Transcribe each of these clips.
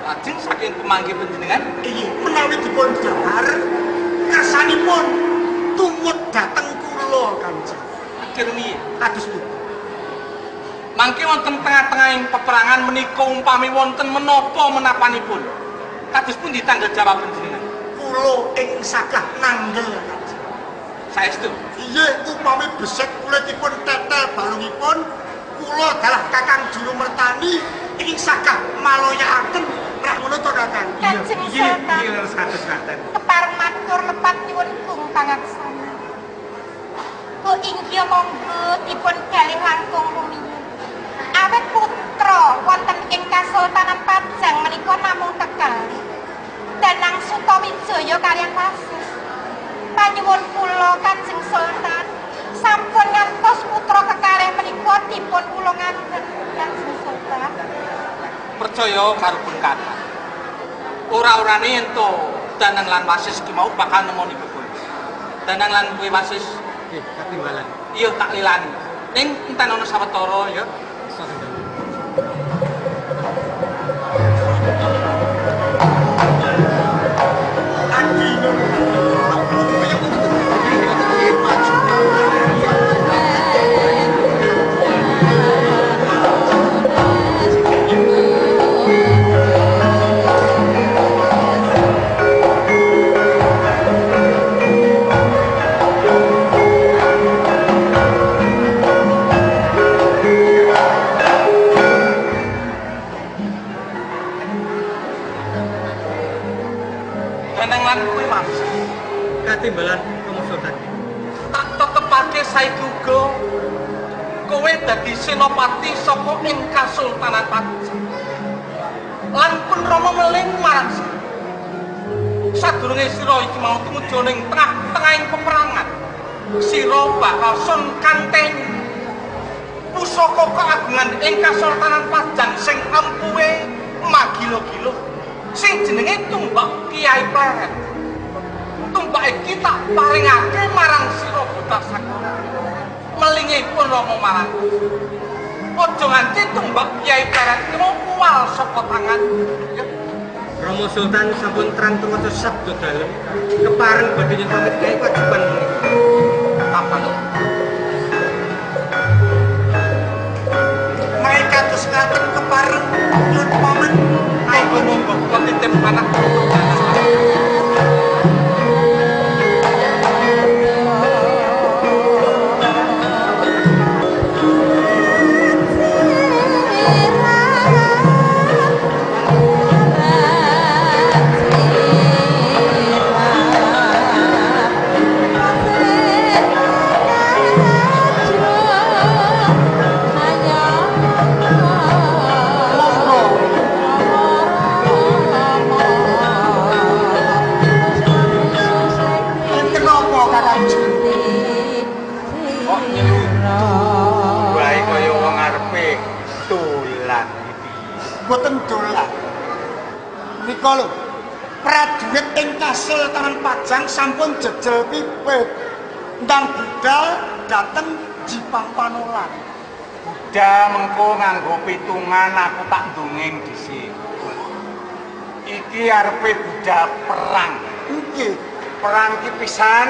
lajeng saking pemanggi panjenengan inggih menawi dipun dahar kersanipun tumut dhateng kula Kanjeng. kirmi Kados pundi? mangke wonten tengah-tengahing peperangan menika umpami wonten menapa menapanipun kados pundi tanggal jawab panjenengan Kula ing sagah nanggel Kanjeng. saestu Iya upami besek kulitipun tetel balungipun kula dalah Kakang Juru Mertani ing sagah maloyakaken rak ngono to Kakang. Kanjeng Sultan. iya kados ngaten Kepareng matur lepat nyuwun kung pangaksana. Ku inggih monggo dipun galih langkung rumiyin. Awet putra wonten ing Kasultanan Pajang menika namung kekalih. Danang Sutawijaya kaliyan Wasis. Panyuwun kula Kanjeng Sultan sampun ngantos putra kekalih menika dipun ulungaken Kanjeng Sultan. percaya karo pun kata ora-orane ento Danang lan Wasis ki mau bakal nemoni bebon Danang lan kuwi Wasis Nggih, katimbalan. iya tak lilani ning enten ana sawetara ya Danang lan kuwi Mas Katimbalan Romo Sultan. tak tetepake saikuga kowe dadi senopati saka ing Kasultanan Pajang lan pun Rama meling marang sadurunge sira iki mau tumuju ning tengah-tengahing peperangan sira bakal sun kanteni pusaka keagungan ing Kasultanan Pajang sing ampuhe magilo-gilo sing jenenge Tumbak Kiai Pleret. Tumbak iki tak paringake marang sira Buta Sakura. Melingipun Rama marang. Aja nganti Tumbak Kiai Pleret kena kuwal saka tangan. Ya. Romo Sultan sampun terang maca sabda dalem kepareng badhe nyepamit kae kewajiban menika. Kapan? Nek kados ngaten kepareng nyuwun pamit. Ayo monggo kula titip anak kula. Enten napa Kakang Juru? Kok nyeludu bae kaya wong arepe dolan iki. Boten dolan. Nika lho. Prajurit ing Kasultanan Pajang sampun jejel pipit. Ndang budal dateng Jipang Panolan. Udah mengko nganggo pitungan aku tak ndongeng dhisik. Iki arepe budal perang. Nggih. Perang ki pisan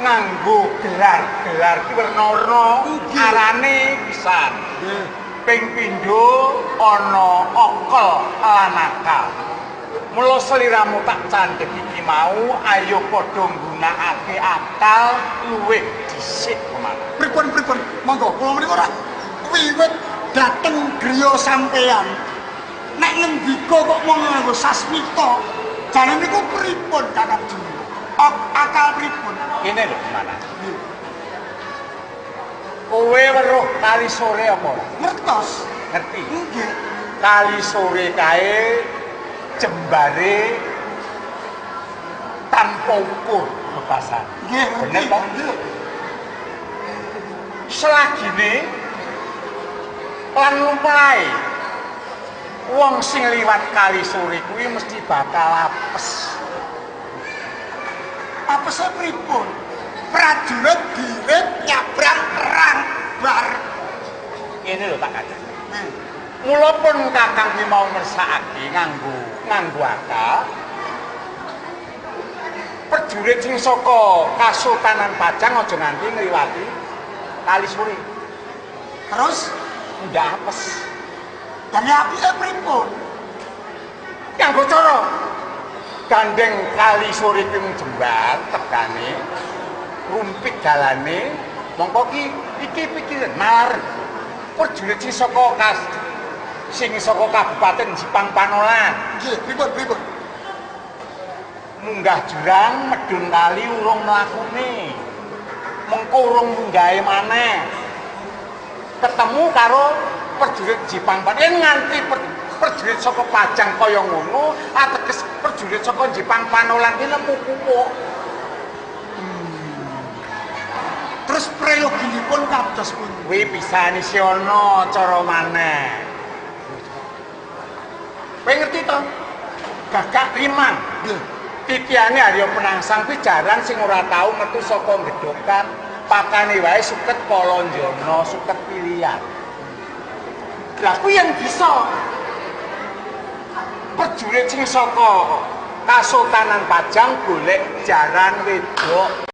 nganggo gelar-gelar ki werna-werna arane pisan. Nggih. Ping pindho ana okol lan akal. Mula sliramu tak candhek iki mau ayo padha nggunakake akal luwih dhisik kemana. Pripun monggo kula menika ora wiwit dateng griya sampean. Nek ngendika kok mau nganggo sasmita, jane niku pripun Kakang Juru? Akal pripun? Kene lho kemana. Kowe weruh kali sore apa ora? Ngertos? Ngerti? Nggih. Kali sore kae jembare tanpa ukur bebasan. Nggih, Bener toh? Selagine lan lumrahe wong sing liwat kali sore kuwi mesti bakal apes. Apese pripun? Prajurit dirit nyabrang perang bar. Ini lho tak kata. Mula pun Kakang ki mau ngersakake nganggo akal. Prajurit sing saka Kasultanan Pajang aja nganti ngliwati Kali Suri. Terus ndak apes. Dene apike pripun? Kanggo cara gandeng Kali Suri ki jembar tegane, rumpit dalane, mongko iki pikiran mar. Prajurit sing saka Kabupaten Jipang Panolan. Nggih, pripun? Munggah jurang medun kali urung mlakune. Mengko urung munggahe maneh. Ketemu karo prajurit Jipang Panolan nganti prajurit saka Pajang kaya ngono, ateges prajurit saka Jipang Panolan ki nemu kuwuk. Terus preyoginipun kados pun. Kuwi bisa nisi ana cara maneh. Kowe ngerti to? Gagak Rimang. Titiane Arya Penangsang kuwi jaran sing ora tau metu saka gedhokan, pakane wae suket Palanjana, suket pilihan. Lah kuwi yang bisa prajurit sing saka Kasultanan Pajang golek jaran wedok